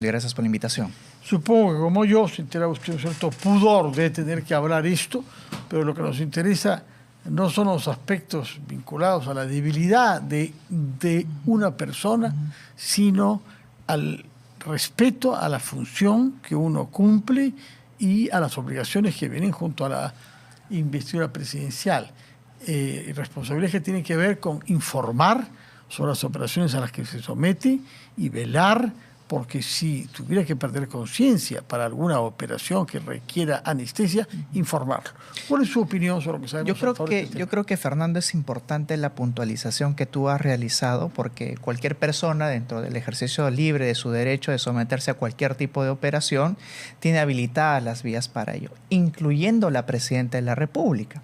Gracias por la invitación. Supongo que como yo sentirá usted un cierto pudor de tener que hablar esto, pero lo que nos interesa no son los aspectos vinculados a la debilidad de una persona, sino al respeto a la función que uno cumple y a las obligaciones que vienen junto a la investidura presidencial. Responsabilidades que tienen que ver con informar sobre las operaciones a las que se somete y velar porque si tuviera que perder conciencia para alguna operación que requiera anestesia, informarlo. ¿Cuál es su opinión sobre lo que sabemos? Yo creo que, Fernando, es importante la puntualización que tú has realizado, porque cualquier persona dentro del ejercicio libre de su derecho de someterse a cualquier tipo de operación tiene habilitadas las vías para ello, incluyendo la Presidenta de la República.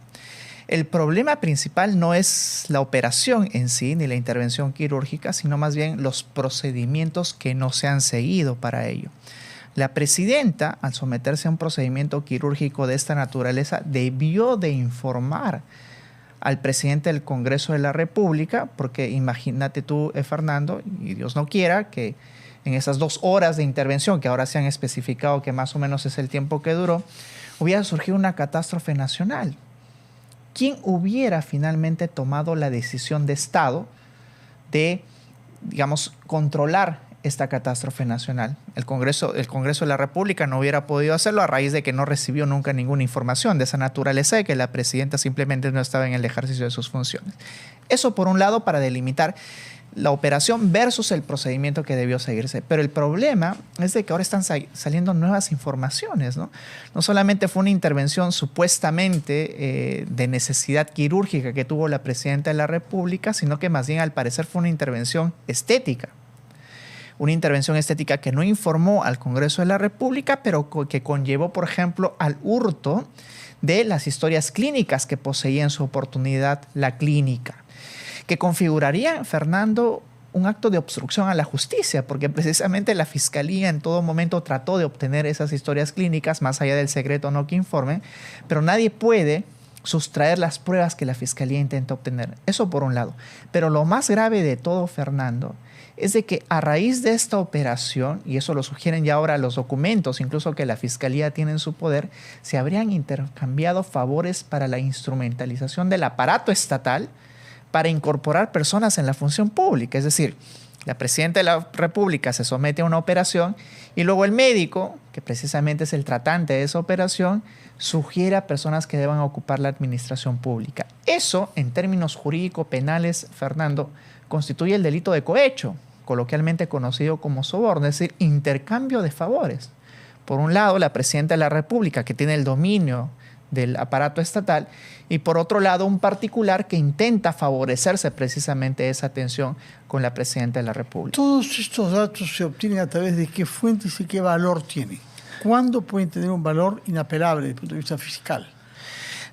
El problema principal no es la operación en sí ni la intervención quirúrgica, sino más bien los procedimientos que no se han seguido para ello. La presidenta, al someterse a un procedimiento quirúrgico de esta naturaleza, debió de informar al presidente del Congreso de la República, porque imagínate tú, Fernando, y Dios no quiera, que en esas 2 horas de intervención, que ahora se han especificado que más o menos es el tiempo que duró, hubiera surgido una catástrofe nacional. ¿Quién hubiera finalmente tomado la decisión de Estado de, digamos, controlar esta catástrofe nacional? El Congreso de la República no hubiera podido hacerlo a raíz de que no recibió nunca ninguna información de esa naturaleza y que la presidenta simplemente no estaba en el ejercicio de sus funciones. Eso por un lado para delimitar la operación versus el procedimiento que debió seguirse. Pero el problema es de que ahora están saliendo nuevas informaciones, ¿no? No solamente fue una intervención supuestamente de necesidad quirúrgica que tuvo la Presidenta de la República, sino que más bien al parecer fue una intervención estética. Una intervención estética que no informó al Congreso de la República, pero que conllevó, por ejemplo, al hurto de las historias clínicas que poseía en su oportunidad la clínica, que configuraría, Fernando, un acto de obstrucción a la justicia, porque precisamente la Fiscalía en todo momento trató de obtener esas historias clínicas, más allá del secreto no que informen, pero nadie puede sustraer las pruebas que la Fiscalía intenta obtener. Eso por un lado. Pero lo más grave de todo, Fernando, es de que a raíz de esta operación, y eso lo sugieren ya ahora los documentos, incluso que la Fiscalía tiene en su poder, se habrían intercambiado favores para la instrumentalización del aparato estatal para incorporar personas en la función pública. Es decir, la Presidenta de la República se somete a una operación y luego el médico, que precisamente es el tratante de esa operación, sugiere a personas que deban ocupar la administración pública. Eso, en términos jurídico-penales, Fernando, constituye el delito de cohecho, coloquialmente conocido como soborno, es decir, intercambio de favores. Por un lado, la Presidenta de la República, que tiene el dominio del aparato estatal, y por otro lado un particular que intenta favorecerse precisamente esa tensión con la Presidenta de la República. Todos estos datos se obtienen a través de qué fuentes y qué valor tienen. ¿Cuándo pueden tener un valor inapelable desde el punto de vista fiscal?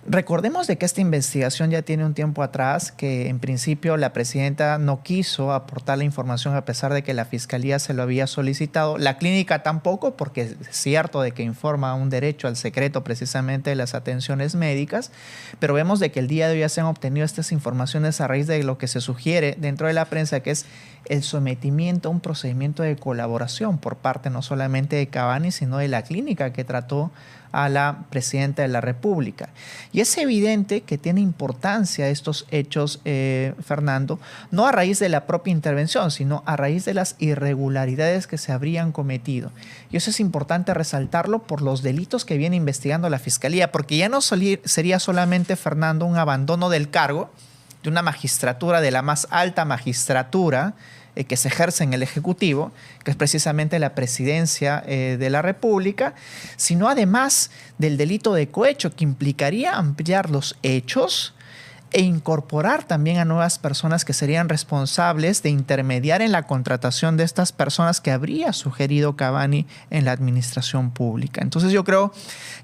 Recordemos de que esta investigación ya tiene un tiempo atrás, que en principio la presidenta no quiso aportar la información a pesar de que la Fiscalía se lo había solicitado. La clínica tampoco, porque es cierto de que informa un derecho al secreto precisamente de las atenciones médicas, pero vemos de que el día de hoy ya se han obtenido estas informaciones a raíz de lo que se sugiere dentro de la prensa, que es el sometimiento a un procedimiento de colaboración por parte no solamente de Cavani, sino de la clínica que trató a la Presidenta de la República. Y es evidente que tiene importancia estos hechos, Fernando, no a raíz de la propia intervención, sino a raíz de las irregularidades que se habrían cometido. Y eso es importante resaltarlo por los delitos que viene investigando la Fiscalía, porque ya no sería solamente, Fernando, un abandono del cargo de una magistratura, de la más alta magistratura que se ejerce en el Ejecutivo, que es precisamente la Presidencia de la República, sino además del delito de cohecho, que implicaría ampliar los hechos e incorporar también a nuevas personas que serían responsables de intermediar en la contratación de estas personas que habría sugerido Cavani en la administración pública. Entonces yo creo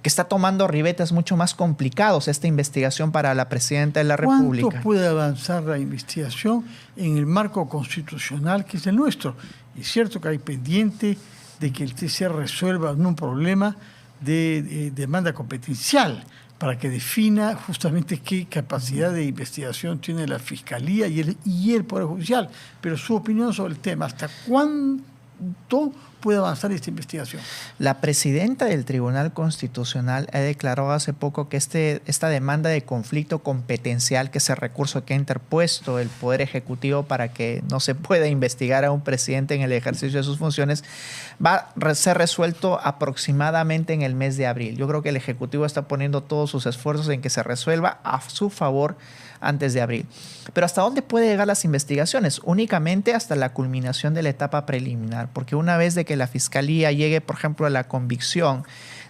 que está tomando ribetes mucho más complicados esta investigación para la Presidenta de la República. ¿Cuánto puede avanzar la investigación en el marco constitucional que es el nuestro? Es cierto que hay pendiente de que el TC resuelva un problema de demanda competencial, para que defina justamente qué capacidad de investigación tiene la Fiscalía y el Poder Judicial. Pero su opinión sobre el tema, ¿hasta cuánto puede avanzar esta investigación? La presidenta del Tribunal Constitucional ha declarado hace poco que esta demanda de conflicto competencial, que es el recurso que ha interpuesto el Poder Ejecutivo para que no se pueda investigar a un presidente en el ejercicio de sus funciones, va a ser resuelto aproximadamente en el mes de abril. Yo creo que el Ejecutivo está poniendo todos sus esfuerzos en que se resuelva a su favor antes de abril. Pero ¿hasta dónde puede llegar las investigaciones? Únicamente hasta la culminación de la etapa preliminar, porque una vez de que la Fiscalía llegue, por ejemplo, a la convicción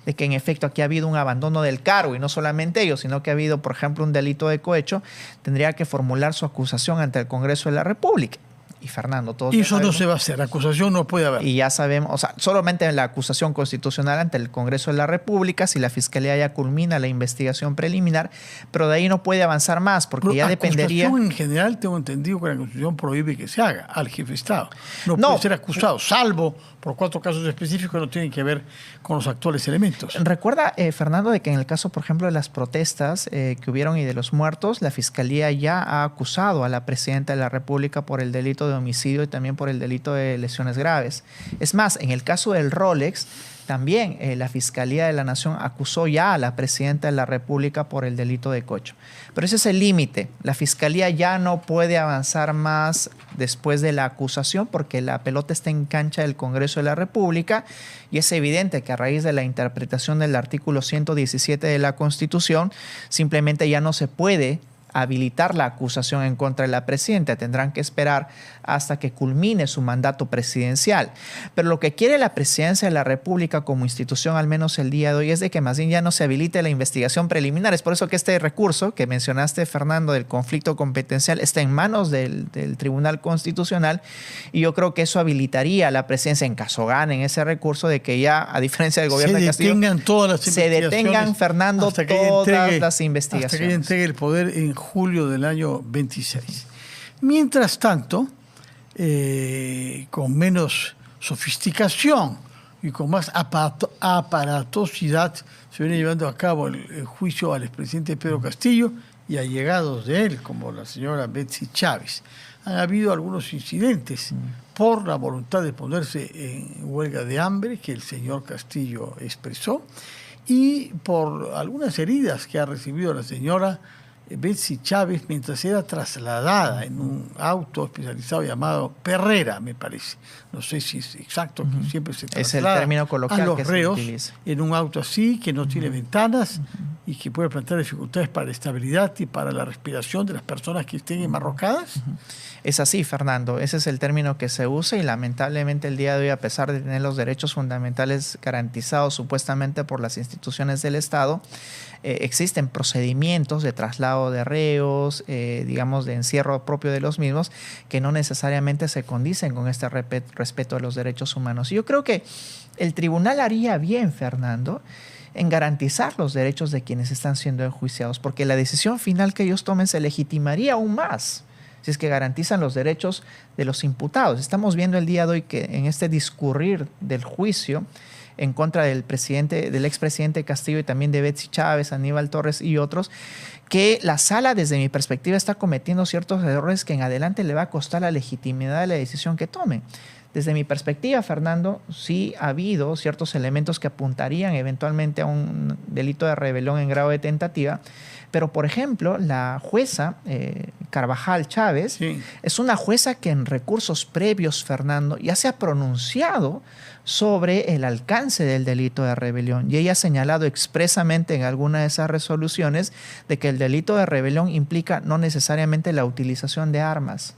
de que en efecto aquí ha habido un abandono del cargo, y no solamente ello, sino que ha habido, por ejemplo, un delito de cohecho, tendría que formular su acusación ante el Congreso de la República. Y Fernando, todos y eso no se va a hacer, acusación no puede haber. Y ya sabemos, o sea, solamente en la acusación constitucional ante el Congreso de la República, si la Fiscalía ya culmina la investigación preliminar, pero de ahí no puede avanzar más, porque ya dependería... En general, tengo entendido que la Constitución prohíbe que se haga al jefe de Estado. No puede ser acusado, salvo por 4 casos específicos que no tienen que ver con los actuales elementos. Recuerda, Fernando, de que en el caso, por ejemplo, de las protestas que hubieron y de los muertos, la Fiscalía ya ha acusado a la Presidenta de la República por el delito de homicidio y también por el delito de lesiones graves. Es más, en el caso del Rolex, también la Fiscalía de la Nación acusó ya a la Presidenta de la República por el delito de cohecho. Pero ese es el límite. La Fiscalía ya no puede avanzar más después de la acusación porque la pelota está en cancha del Congreso de la República y es evidente que a raíz de la interpretación del artículo 117 de la Constitución simplemente ya no se puede habilitar la acusación en contra de la presidenta. Tendrán que esperar hasta que culmine su mandato presidencial. Pero lo que quiere la Presidencia de la República como institución, al menos el día de hoy, es de que más bien ya no se habilite la investigación preliminar. Es por eso que este recurso que mencionaste, Fernando, del conflicto competencial, está en manos del Tribunal Constitucional, y yo creo que eso habilitaría a la Presidencia, en caso ganen ese recurso, de que ya, a diferencia del gobierno de Castillo, se detengan, Fernando, todas las investigaciones. Hasta que entregue el poder en julio del año 26. Mientras tanto, con menos sofisticación y con más aparatosidad, se viene llevando a cabo el juicio al expresidente Pedro Castillo y allegados de él, como la señora Betsy Chávez. Han habido algunos incidentes por la voluntad de ponerse en huelga de hambre que el señor Castillo expresó, y por algunas heridas que ha recibido la señora Betsy Chávez mientras era trasladada en un auto especializado llamado Perrera, me parece. No sé si es exacto, que siempre se traslada es el término coloquial a los que reos se utiliza en un auto así, que no tiene ventanas y que puede plantear dificultades para la estabilidad y para la respiración de las personas que estén enmarrocadas. Es así, Fernando. Ese es el término que se usa, y lamentablemente el día de hoy, a pesar de tener los derechos fundamentales garantizados supuestamente por las instituciones del Estado, existen procedimientos de traslado de reos, digamos, de encierro propio de los mismos, que no necesariamente se condicen con este respeto a los derechos humanos. Y yo creo que el tribunal haría bien, Fernando, en garantizar los derechos de quienes están siendo enjuiciados, porque la decisión final que ellos tomen se legitimaría aún más si es que garantizan los derechos de los imputados. Estamos viendo el día de hoy que en este discurrir del juicio en contra del expresidente Castillo y también de Betsy Chávez, Aníbal Torres y otros, que la sala, desde mi perspectiva, está cometiendo ciertos errores que en adelante le va a costar la legitimidad de la decisión que tomen. Desde mi perspectiva, Fernando, sí ha habido ciertos elementos que apuntarían eventualmente a un delito de rebelión en grado de tentativa, pero, por ejemplo, la jueza Carvajal Chávez es una jueza que en recursos previos, Fernando, ya se ha pronunciado sobre el alcance del delito de rebelión, y ella ha señalado expresamente en alguna de esas resoluciones de que el delito de rebelión implica no necesariamente la utilización de armas.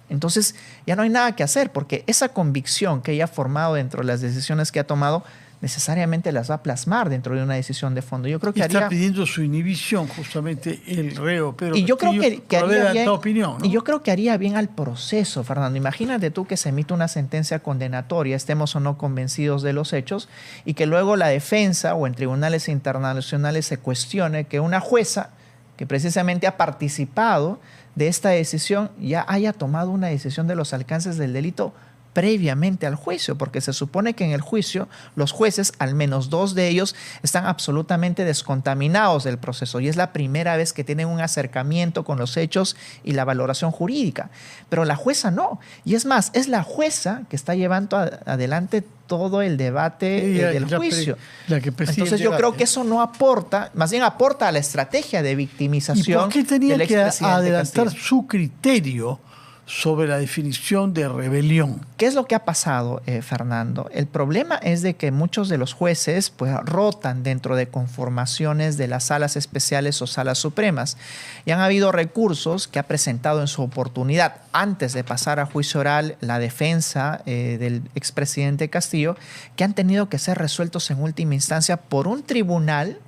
Entonces ya no hay nada que hacer, porque esa convicción que ella ha formado dentro de las decisiones que ha tomado necesariamente las va a plasmar dentro de una decisión de fondo. Yo creo que está pidiendo su inhibición justamente el reo, pero y yo creo que haría bien, opinión, ¿no? Y yo creo que haría bien al proceso, Fernando. Imagínate tú que se emite una sentencia condenatoria, estemos o no convencidos de los hechos, y que luego la defensa o en tribunales internacionales se cuestione que una jueza que precisamente ha participado de esta decisión ya haya tomado una decisión de los alcances del delito previamente al juicio, porque se supone que en el juicio los jueces, al menos 2 de ellos, están absolutamente descontaminados del proceso, y es la primera vez que tienen un acercamiento con los hechos y la valoración jurídica. Pero la jueza no, y es más, es la jueza que está llevando adelante todo el debate del juicio. Entonces yo creo que eso no aporta, más bien aporta a la estrategia de victimización. ¿Y por qué tenía del que expresidente adelantar Castillo su criterio sobre la definición de rebelión? ¿Qué es lo que ha pasado, Fernando? El problema es de que muchos de los jueces pues, rotan dentro de conformaciones de las salas especiales o salas supremas. Y han habido recursos que ha presentado en su oportunidad, antes de pasar a juicio oral, la defensa del expresidente Castillo, que han tenido que ser resueltos en última instancia por un tribunal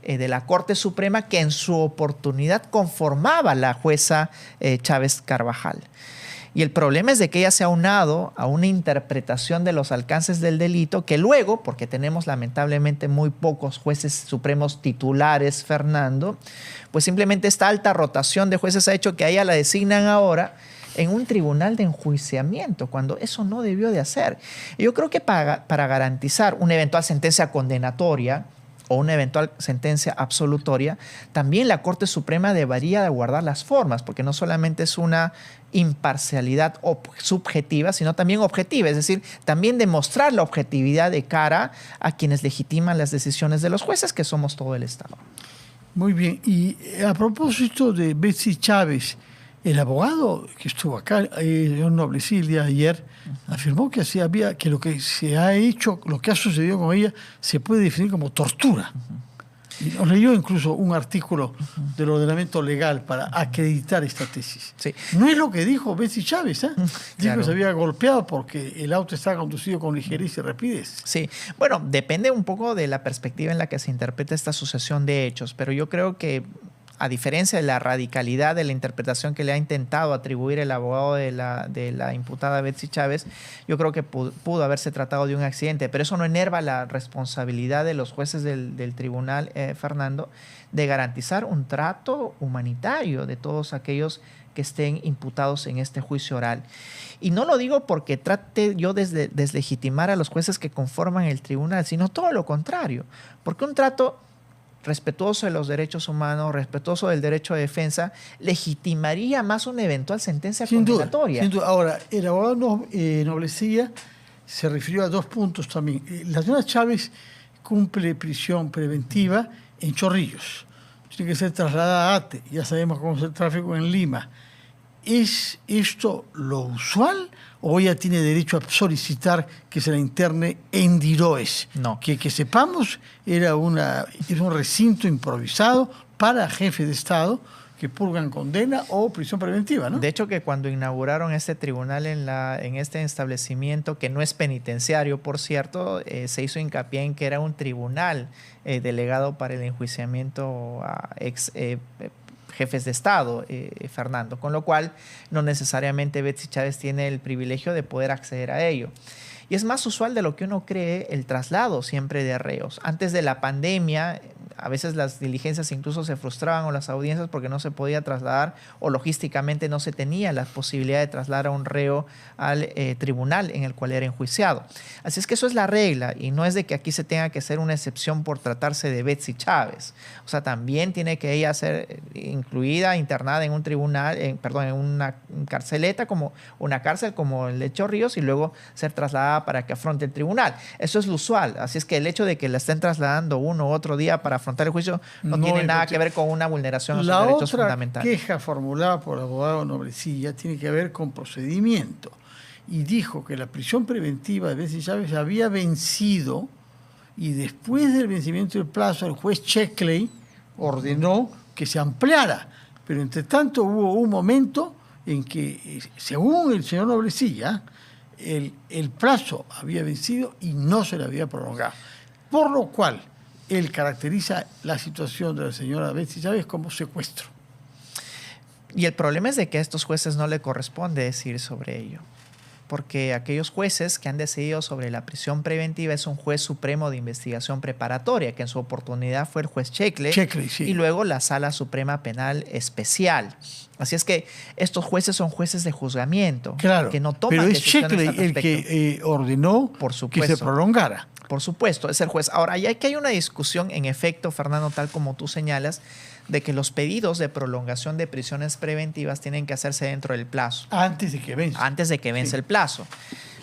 de la Corte Suprema que en su oportunidad conformaba la jueza Chávez Carvajal. Y el problema es de que ella se ha aunado a una interpretación de los alcances del delito que luego, porque tenemos lamentablemente muy pocos jueces supremos titulares, Fernando, pues simplemente esta alta rotación de jueces ha hecho que a ella la designan ahora en un tribunal de enjuiciamiento, cuando eso no debió de hacer. Y yo creo que para garantizar una eventual sentencia condenatoria o una eventual sentencia absolutoria, también la Corte Suprema debería de guardar las formas, porque no solamente es una imparcialidad subjetiva, sino también objetiva, es decir, también demostrar la objetividad de cara a quienes legitiman las decisiones de los jueces, que somos todo el Estado. Muy bien, y a propósito de Betsy Chávez, el abogado que estuvo acá, León Noblecí, el día de ayer, afirmó que que lo que se ha hecho, lo que ha sucedido con ella, se puede definir como tortura. Y nos leyó incluso un artículo del ordenamiento legal para acreditar esta tesis. Sí. No es lo que dijo Betsy Chávez, ¿eh? Dijo Claro. que se había golpeado porque el auto estaba conducido con ligereza y rapidez. Sí, bueno, depende un poco de la perspectiva en la que se interpreta esta sucesión de hechos, pero yo creo que a diferencia de la radicalidad de la interpretación que le ha intentado atribuir el abogado de la imputada Betsy Chávez, yo creo que pudo haberse tratado de un accidente, pero eso no enerva la responsabilidad de los jueces del tribunal, Fernando, de garantizar un trato humanitario de todos aquellos que estén imputados en este juicio oral. Y no lo digo porque trate yo de deslegitimar a los jueces que conforman el tribunal, sino todo lo contrario, porque un trato respetuoso de los derechos humanos, respetuoso del derecho de defensa, legitimaría más una eventual sentencia condenatoria. Sin duda. Ahora, el abogado Noblecilla se refirió a dos puntos también. La señora Chávez cumple prisión preventiva en Chorrillos. Tiene que ser trasladada a Ate. Ya sabemos cómo es el tráfico en Lima. ¿Es esto lo usual o ella tiene derecho a solicitar que se la interne en Diroes? No. Que sepamos, era un recinto improvisado para jefes de Estado que purgan condena o prisión preventiva, ¿no? De hecho, que cuando inauguraron este tribunal en este establecimiento, que no es penitenciario, por cierto, se hizo hincapié en que era un tribunal delegado para el enjuiciamiento a ex jefes de Estado, Fernando, con lo cual no necesariamente Betsy Chávez tiene el privilegio de poder acceder a ello. Y es más usual de lo que uno cree el traslado siempre de reos. Antes de la pandemia, a veces las diligencias incluso se frustraban o las audiencias porque no se podía trasladar o logísticamente no se tenía la posibilidad de trasladar a un reo al tribunal en el cual era enjuiciado. Así es que eso es la regla y no es de que aquí se tenga que hacer una excepción por tratarse de Betsy Chávez. O sea, también tiene que ella ser incluida, internada en un tribunal, en una carceleta, como una cárcel como el de Chorrillos, y luego ser trasladada para que afronte el tribunal. Eso es lo usual. Así es que el hecho de que la estén trasladando uno u otro día para afrontar el juicio no tiene nada que ver con una vulneración de sus derechos fundamentales. La otra queja formulada por el abogado Noblecilla tiene que ver con procedimiento y dijo que la prisión preventiva de Betsy Chávez había vencido y después del vencimiento del plazo el juez Checkley ordenó que se ampliara, pero entre tanto hubo un momento en que, según el señor Noblecilla, el plazo había vencido y no se le había prolongado, por lo cual él caracteriza la situación de la señora Betsy Chávez como secuestro. Y el problema es de que a estos jueces no le corresponde decir sobre ello, porque aquellos jueces que han decidido sobre la prisión preventiva es un juez supremo de investigación preparatoria, que en su oportunidad fue el juez Checkley, sí. Y luego la Sala Suprema Penal Especial. Así es que estos jueces son jueces de juzgamiento, claro, que no toman pero es decisiones Checkley al respecto. el que ordenó que se prolongara. Por supuesto, es el juez. Ahora, ya que hay una discusión, en efecto, Fernando, tal como tú señalas, de que los pedidos de prolongación de prisiones preventivas tienen que hacerse dentro del plazo. Antes de que vence. Antes de que vence el plazo.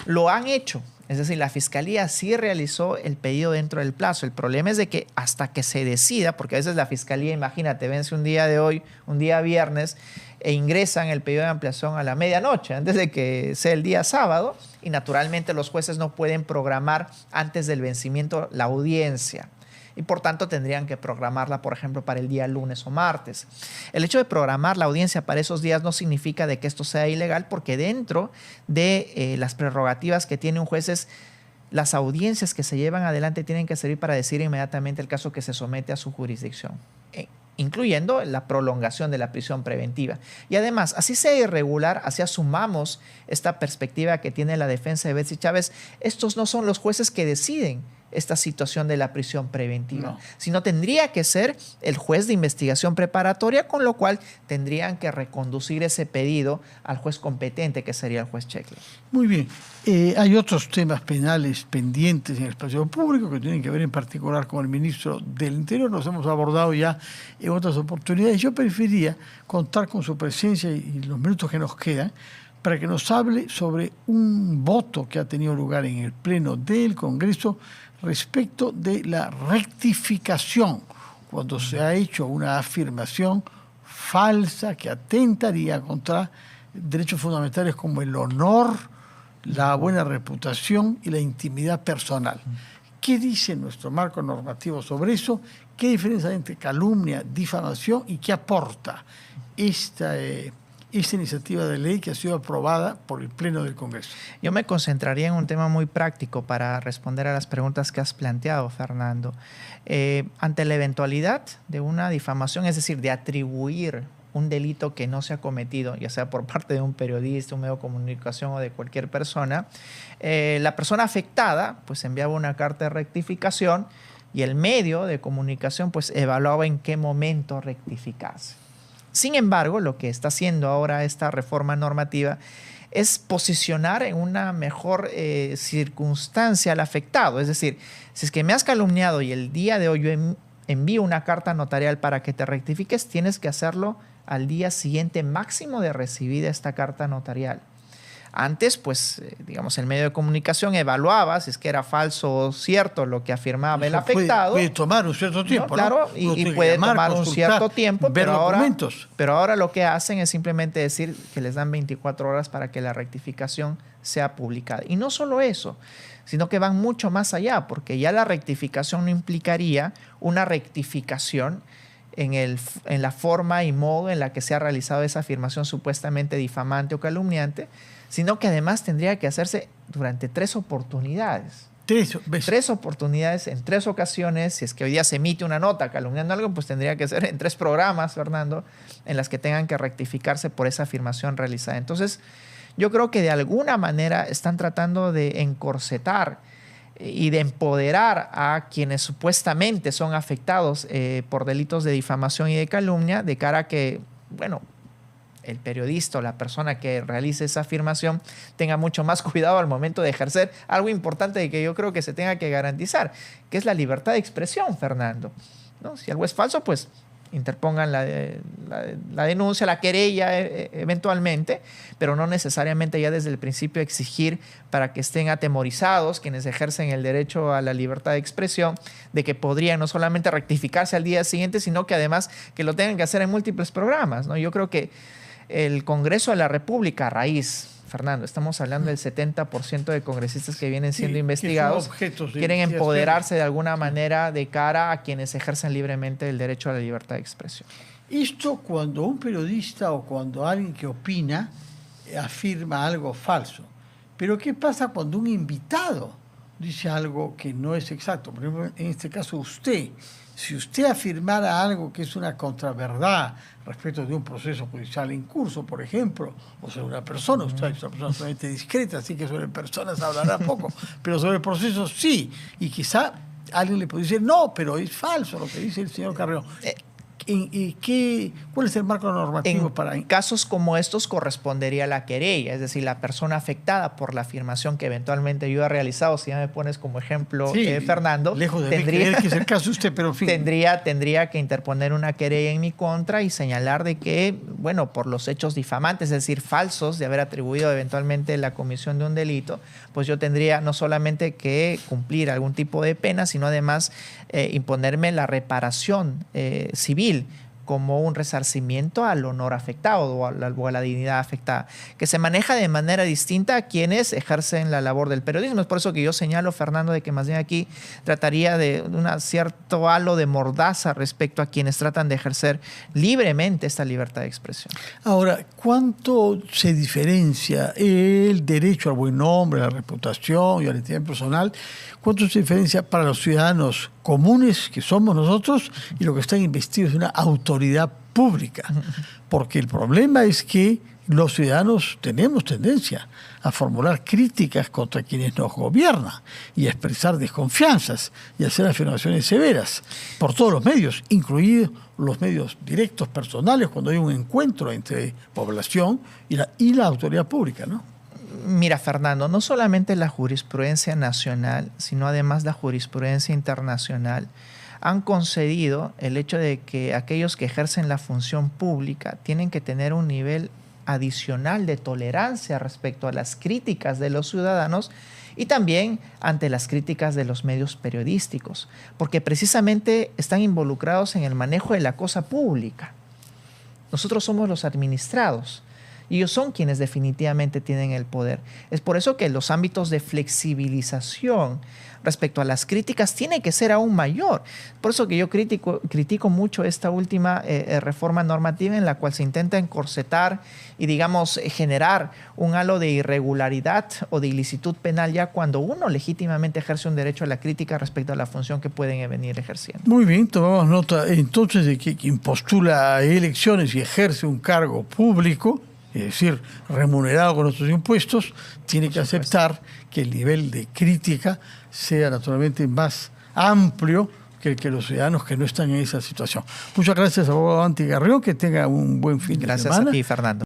Lo han hecho Es decir, la Fiscalía sí realizó el pedido dentro del plazo. El problema es de que hasta que se decida, porque a veces la Fiscalía, imagínate, vence un día de hoy, un día viernes, e ingresan el pedido de ampliación a la medianoche, antes de que sea el día sábado, y naturalmente los jueces no pueden programar antes del vencimiento la audiencia. Y por tanto tendrían que programarla, por ejemplo, para el día lunes o martes. El hecho de programar la audiencia para esos días no significa de que esto sea ilegal, porque dentro de las prerrogativas que tiene un juez es las audiencias que se llevan adelante tienen que servir para decir inmediatamente el caso que se somete a su jurisdicción, incluyendo la prolongación de la prisión preventiva. Y además, así sea irregular, así asumamos esta perspectiva que tiene la defensa de Betsy Chávez, estos no son los jueces que deciden esta situación de la prisión preventiva, no, sino tendría que ser el juez de investigación preparatoria, con lo cual tendrían que reconducir ese pedido al juez competente, que sería el juez Checler. Muy bien. Hay otros temas penales pendientes en el espacio público que tienen que ver en particular con el ministro del Interior. Los hemos abordado ya en otras oportunidades. Yo preferiría contar con su presencia y los minutos que nos quedan para que nos hable sobre un voto que ha tenido lugar en el Pleno del Congreso respecto de la rectificación, cuando se ha hecho una afirmación falsa que atentaría contra derechos fundamentales como el honor, la buena reputación y la intimidad personal. ¿Qué dice nuestro marco normativo sobre eso? ¿Qué diferencia hay entre calumnia, difamación y qué aporta esta iniciativa de ley que ha sido aprobada por el Pleno del Congreso? Yo me concentraría en un tema muy práctico para responder a las preguntas que has planteado, Fernando. Ante la eventualidad de una difamación, es decir, de atribuir un delito que no se ha cometido, ya sea por parte de un periodista, un medio de comunicación o de cualquier persona, la persona afectada pues enviaba una carta de rectificación y el medio de comunicación pues evaluaba en qué momento rectificarse. Sin embargo, lo que está haciendo ahora esta reforma normativa es posicionar en una mejor circunstancia al afectado. Es decir, si es que me has calumniado y el día de hoy yo envío una carta notarial para que te rectifiques, tienes que hacerlo al día siguiente máximo de recibida esta carta notarial. Antes, pues, digamos, el medio de comunicación evaluaba si es que era falso o cierto lo que afirmaba el afectado. Puede tomar un cierto tiempo, ¿no? Claro, y puede tomar un cierto tiempo, pero ahora lo que hacen es simplemente decir que les dan 24 horas para que la rectificación sea publicada. Y no solo eso, sino que van mucho más allá, porque ya la rectificación no implicaría una rectificación en la forma y modo en la que se ha realizado esa afirmación supuestamente difamante o calumniante, sino que además tendría que hacerse durante 3 oportunidades. Tres oportunidades en 3 ocasiones. Si es que hoy día se emite una nota calumniando algo, pues tendría que ser en 3 programas, Fernando, en las que tengan que rectificarse por esa afirmación realizada. Entonces, yo creo que de alguna manera están tratando de encorsetar y de empoderar a quienes supuestamente son afectados por delitos de difamación y de calumnia, de cara a que, bueno, el periodista o la persona que realice esa afirmación tenga mucho más cuidado al momento de ejercer algo importante y que yo creo que se tenga que garantizar, que es la libertad de expresión, Fernando, ¿no? Si algo es falso, pues interpongan la denuncia, la querella eventualmente, pero no necesariamente ya desde el principio exigir para que estén atemorizados quienes ejercen el derecho a la libertad de expresión, de que podrían no solamente rectificarse al día siguiente, sino que además que lo tengan que hacer en múltiples programas, ¿no? Yo creo que el Congreso de la República, a raíz, Fernando, estamos hablando del 70% de congresistas que vienen siendo investigados, quieren empoderarse de alguna manera de cara a quienes ejercen libremente el derecho a la libertad de expresión. Esto cuando un periodista o cuando alguien que opina afirma algo falso. Pero ¿qué pasa cuando un invitado dice algo que no es exacto? Por ejemplo, en este caso usted. Si usted afirmara algo que es una contraverdad respecto de un proceso judicial en curso, por ejemplo, o sobre una persona, usted es una persona solamente discreta, así que sobre personas hablará poco, pero sobre procesos sí, y quizá alguien le puede decir, no, pero es falso lo que dice el señor Carrión. ¿Cuál es el marco normativo para...? En casos como estos correspondería la querella, es decir, la persona afectada por la afirmación que eventualmente yo he realizado, si ya me pones como ejemplo, Fernando, lejos de creer que es el caso de usted, pero en fin. Tendría que interponer una querella en mi contra y señalar de que, bueno, por los hechos difamantes, es decir, falsos, de haber atribuido eventualmente la comisión de un delito, pues yo tendría no solamente que cumplir algún tipo de pena, sino además imponerme la reparación civil como un resarcimiento al honor afectado o a la dignidad afectada, que se maneja de manera distinta a quienes ejercen la labor del periodismo. Es por eso que yo señalo, Fernando, de que más bien aquí trataría de un cierto halo de mordaza respecto a quienes tratan de ejercer libremente esta libertad de expresión. Ahora, ¿cuánto se diferencia el derecho al buen nombre, a la reputación y a la identidad personal? ¿Cuánto se diferencia para los ciudadanos comunes, que somos nosotros, y los que están investidos de una autoridad pública? Porque el problema es que los ciudadanos tenemos tendencia a formular críticas contra quienes nos gobiernan y a expresar desconfianzas y a hacer afirmaciones severas por todos los medios, incluidos los medios directos personales, cuando hay un encuentro entre población y la autoridad pública, ¿no? Mira, Fernando, no solamente la jurisprudencia nacional, sino además la jurisprudencia internacional han concedido el hecho de que aquellos que ejercen la función pública tienen que tener un nivel adicional de tolerancia respecto a las críticas de los ciudadanos y también ante las críticas de los medios periodísticos, porque precisamente están involucrados en el manejo de la cosa pública. Nosotros somos los administrados. Y ellos son quienes definitivamente tienen el poder. Es por eso que los ámbitos de flexibilización respecto a las críticas tienen que ser aún mayor. Por eso que yo critico mucho esta última reforma normativa en la cual se intenta encorsetar y, digamos, generar un halo de irregularidad o de ilicitud penal ya cuando uno legítimamente ejerce un derecho a la crítica respecto a la función que pueden venir ejerciendo. Muy bien, tomamos nota entonces de que quien postula a elecciones y ejerce un cargo público, es decir, remunerado con nuestros impuestos, tiene que aceptar que el nivel de crítica sea naturalmente más amplio que el que los ciudadanos que no están en esa situación. Muchas gracias, abogado Anti Garrión, que tenga un buen fin de semana. Gracias a ti, Fernando.